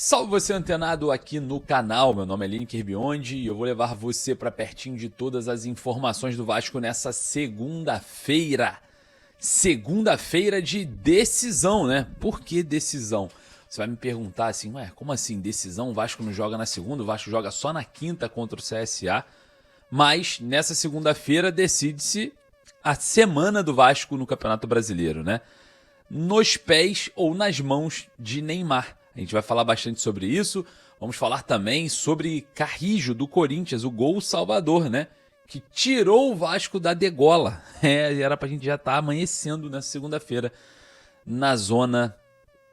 Salve você antenado aqui no canal, meu nome é Lineker Beyond e eu vou levar você para pertinho de todas as informações do Vasco nessa segunda-feira. Segunda-feira de decisão, né? Por que decisão? Você vai me perguntar assim, ué, como assim decisão? O Vasco não joga na segunda, o Vasco joga só na quinta contra o CSA. Mas nessa segunda-feira decide-se a semana do Vasco no Campeonato Brasileiro, né? Nos pés ou nas mãos de Neymar. A gente vai falar bastante sobre isso. Vamos falar também sobre Carrijo do Corinthians, o gol salvador, né? Que tirou o Vasco da degola. Era pra gente já estar amanhecendo nessa segunda-feira na zona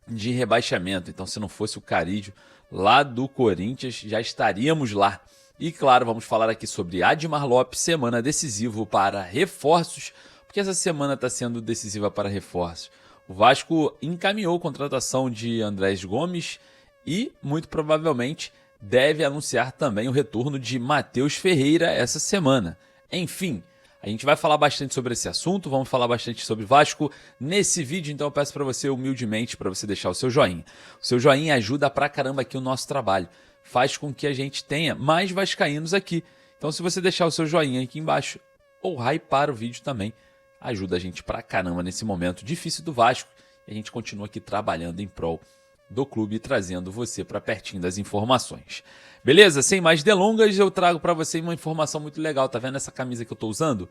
de rebaixamento. Então, se não fosse o Carrijo lá do Corinthians, já estaríamos lá. E claro, vamos falar aqui sobre Admar Lopes, semana decisiva para reforços, porque essa semana está sendo decisiva para reforços. O Vasco encaminhou a contratação de Andrés Gomes e, muito provavelmente, deve anunciar também o retorno de Matheus Ferreira essa semana. Enfim, a gente vai falar bastante sobre esse assunto, vamos falar bastante sobre Vasco nesse vídeo, então eu peço para você humildemente para você deixar o seu joinha. O seu joinha ajuda pra caramba aqui o nosso trabalho, faz com que a gente tenha mais vascaínos aqui. Então se você deixar o seu joinha aqui embaixo ou hypar o vídeo também, ajuda a gente pra caramba nesse momento difícil do Vasco. E a gente continua aqui trabalhando em prol do clube e trazendo você para pertinho das informações. Beleza? Sem mais delongas, eu trago para você uma informação muito legal. Tá vendo essa camisa que eu tô usando?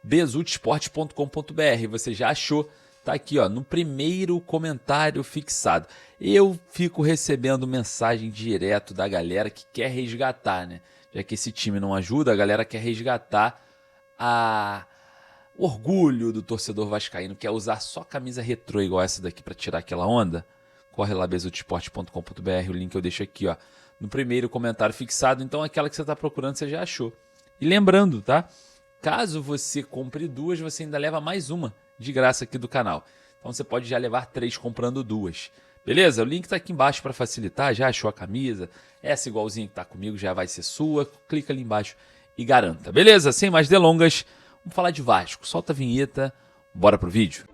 Bezutesporte.com.br. Você já achou? Tá aqui, ó, no primeiro comentário fixado. Eu fico recebendo mensagem direto da galera que quer resgatar, né? Já que esse time não ajuda, a galera quer resgatar o orgulho do torcedor vascaíno, quer usar só camisa retrô igual essa daqui para tirar aquela onda. Corre lá, bezutesporte.com.br, o link eu deixo aqui, ó, no primeiro comentário fixado. Então aquela que você está procurando você já achou. E lembrando, tá? Caso você compre duas, você ainda leva mais uma de graça aqui do canal. Então você pode já levar 3 comprando 2. Beleza? O link está aqui embaixo para facilitar. Já achou a camisa? Essa igualzinha que está comigo já vai ser sua. Clica ali embaixo e garanta. Beleza? Sem mais delongas, vamos falar de Vasco. Solta a vinheta, bora pro vídeo.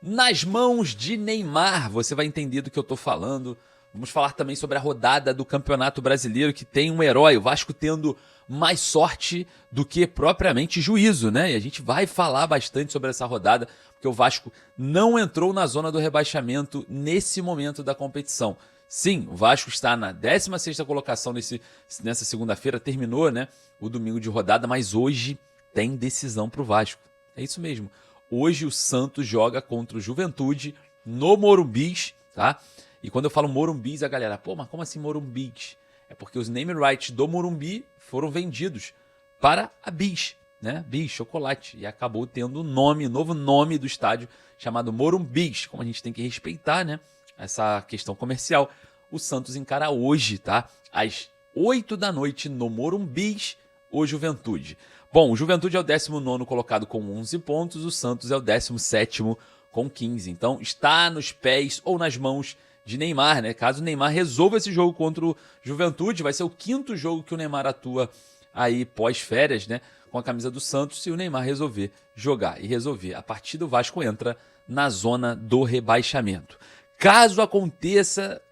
Nas mãos de Neymar, você vai entender do que eu tô falando. Vamos falar também sobre a rodada do Campeonato Brasileiro, que tem um herói, o Vasco tendo mais sorte do que propriamente juízo, né? E a gente vai falar bastante sobre essa rodada, porque o Vasco não entrou na zona do rebaixamento nesse momento da competição. Sim, o Vasco está na 16ª colocação nessa segunda-feira, terminou, né, o domingo de rodada, mas hoje tem decisão para o Vasco. É isso mesmo. Hoje o Santos joga contra o Juventude no Morumbis, tá? E quando eu falo Morumbis, a galera, pô, mas como assim Morumbis? É porque os name rights do Morumbi foram vendidos para a Bis, né? Bis, chocolate. E acabou tendo um nome, novo nome do estádio chamado Morumbis. Como a gente tem que respeitar, né, essa questão comercial. O Santos encara hoje, tá? Às 8 da noite no Morumbis, o Juventude. Bom, o Juventude é o 19º colocado com 11 pontos, o Santos é o 17º com 15. Então está nos pés ou nas mãos de Neymar, né? Caso o Neymar resolva esse jogo contra o Juventude, vai ser o 5º jogo que o Neymar atua aí pós-férias, né, com a camisa do Santos, se o Neymar resolver jogar e resolver a partida, o Vasco entra na zona do rebaixamento. Caso aconteça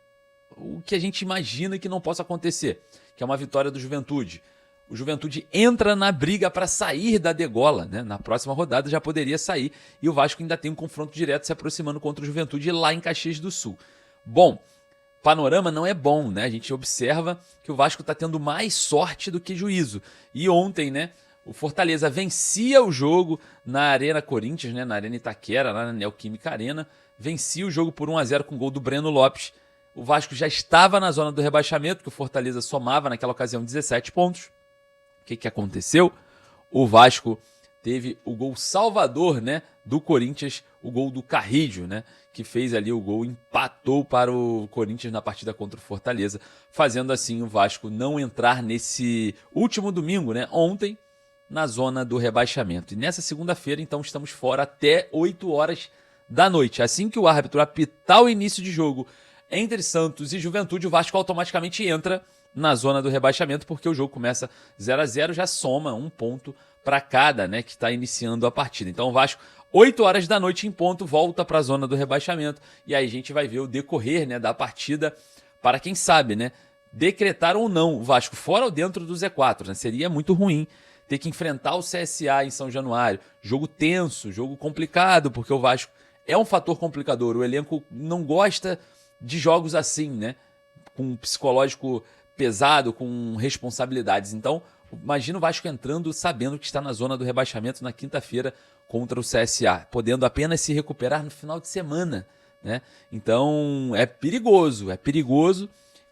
o que a gente imagina que não possa acontecer, que é uma vitória do Juventude, o Juventude entra na briga para sair da degola, né? Na próxima rodada já poderia sair e o Vasco ainda tem um confronto direto se aproximando contra o Juventude lá em Caxias do Sul. Bom, panorama não é bom, né? A gente observa que o Vasco está tendo mais sorte do que juízo. E ontem, né, o Fortaleza vencia o jogo na Arena Corinthians, né, na Arena Itaquera, lá na Neoquímica Arena, vencia o jogo por 1-0 com gol do Breno Lopes. O Vasco já estava na zona do rebaixamento, que o Fortaleza somava naquela ocasião 17 pontos. O que aconteceu? O Vasco teve o gol salvador, né, do Corinthians, o gol do Carrijo, né, que fez ali o gol, empatou para o Corinthians na partida contra o Fortaleza, fazendo assim o Vasco não entrar nesse último domingo, né, ontem, na zona do rebaixamento. E nessa segunda-feira, então, estamos fora até 8 horas da noite. Assim que o árbitro apitar o início de jogo entre Santos e Juventude, o Vasco automaticamente entra na zona do rebaixamento, porque o jogo começa 0-0, já soma um ponto para cada, né, que está iniciando a partida. Então o Vasco, 8 horas da noite em ponto, volta para a zona do rebaixamento, e aí a gente vai ver o decorrer, né, da partida para quem sabe, né, decretar ou não o Vasco fora ou dentro do Z4, né? Seria muito ruim ter que enfrentar o CSA em São Januário. Jogo tenso, jogo complicado, porque o Vasco é um fator complicador. O elenco não gosta de jogos assim, né? Com um psicológico pesado, com responsabilidades. Então, imagina o Vasco entrando sabendo que está na zona do rebaixamento na quinta-feira contra o CSA, podendo apenas se recuperar no final de semana, né? Então, é perigoso.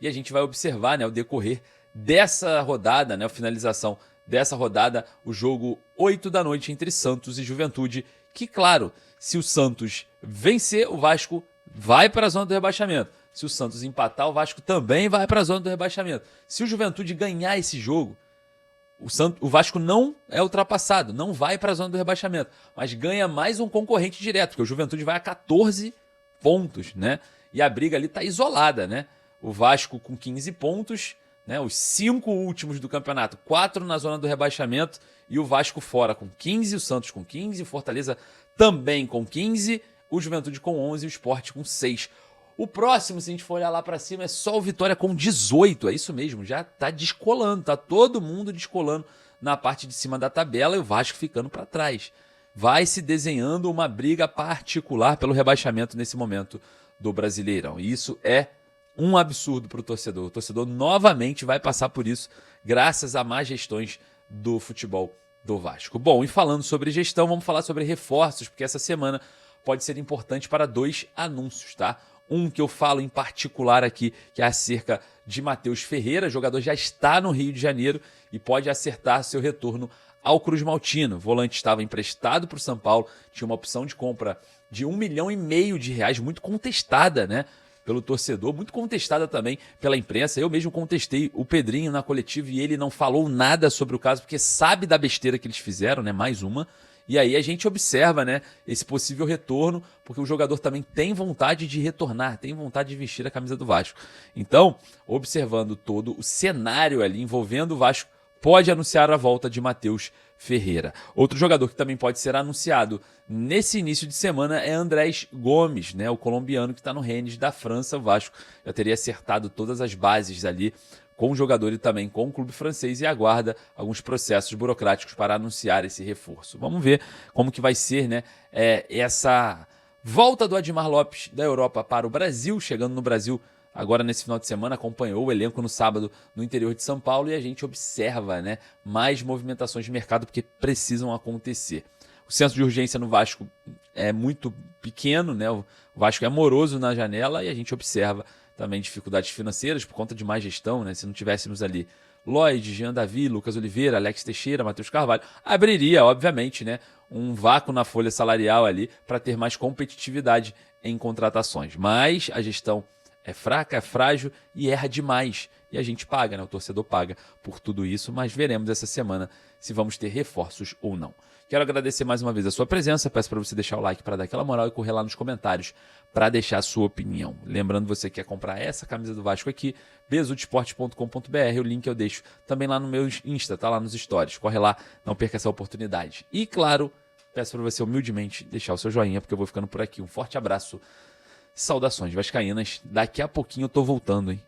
E a gente vai observar, né, o decorrer dessa rodada, né, a finalização dessa rodada, o jogo 8 da noite entre Santos e Juventude, que, claro, se o Santos vencer, o Vasco vai para a zona do rebaixamento. Se o Santos empatar, o Vasco também vai para a zona do rebaixamento. Se o Juventude ganhar esse jogo, o Vasco não é ultrapassado, não vai para a zona do rebaixamento, mas ganha mais um concorrente direto, porque o Juventude vai a 14 pontos, né? E a briga ali está isolada, né? O Vasco com 15 pontos, né? Os 5 últimos do campeonato, 4 na zona do rebaixamento e o Vasco fora com 15, o Santos com 15, o Fortaleza também com 15, o Juventude com 11 e o Sport com 6. O próximo, se a gente for olhar lá para cima, é só o Vitória com 18, é isso mesmo, já tá descolando, tá todo mundo descolando na parte de cima da tabela e o Vasco ficando para trás. Vai se desenhando uma briga particular pelo rebaixamento nesse momento do Brasileirão. E isso é um absurdo para o torcedor. O torcedor novamente vai passar por isso, graças a más gestões do futebol do Vasco. Bom, e falando sobre gestão, vamos falar sobre reforços, porque essa semana pode ser importante para 2 anúncios, tá? Um que eu falo em particular aqui, que é acerca de Matheus Ferreira. O jogador já está no Rio de Janeiro e pode acertar seu retorno ao Cruz Maltino. O volante estava emprestado para o São Paulo, tinha uma opção de compra de R$1,5 milhão, muito contestada, né, pelo torcedor, muito contestada também pela imprensa. Eu mesmo contestei o Pedrinho na coletiva e ele não falou nada sobre o caso, porque sabe da besteira que eles fizeram, né, mais uma. E aí a gente observa, né, esse possível retorno, porque o jogador também tem vontade de retornar, tem vontade de vestir a camisa do Vasco. Então, observando todo o cenário ali envolvendo o Vasco, pode anunciar a volta de Matheus Ferreira. Outro jogador que também pode ser anunciado nesse início de semana é Andrés Gomes, né, o colombiano que está no Rennes da França. O Vasco já teria acertado todas as bases ali com o jogador e também com o clube francês e aguarda alguns processos burocráticos para anunciar esse reforço. Vamos ver como que vai ser, né, essa volta do Admar Lopes da Europa para o Brasil, chegando no Brasil agora nesse final de semana, acompanhou o elenco no sábado no interior de São Paulo e a gente observa, né, mais movimentações de mercado porque precisam acontecer. O senso de urgência no Vasco é muito pequeno, né, o Vasco é moroso na janela e a gente observa também dificuldades financeiras por conta de má gestão, né? Se não tivéssemos ali Lloyd, Jean Davi, Lucas Oliveira, Alex Teixeira, Matheus Carvalho, abriria, obviamente, né, um vácuo na folha salarial ali para ter mais competitividade em contratações. Mas a gestão é fraca, é frágil e erra demais. E a gente paga, né? O torcedor paga por tudo isso, mas veremos essa semana se vamos ter reforços ou não. Quero agradecer mais uma vez a sua presença, peço para você deixar o like para dar aquela moral e correr lá nos comentários para deixar a sua opinião. Lembrando, você que quer comprar essa camisa do Vasco aqui, besudesporte.com.br, o link eu deixo também lá no meu Insta, tá lá nos stories. Corre lá, não perca essa oportunidade. E claro, peço para você humildemente deixar o seu joinha, porque eu vou ficando por aqui. Um forte abraço, saudações vascaínas. Daqui a pouquinho eu tô voltando, hein?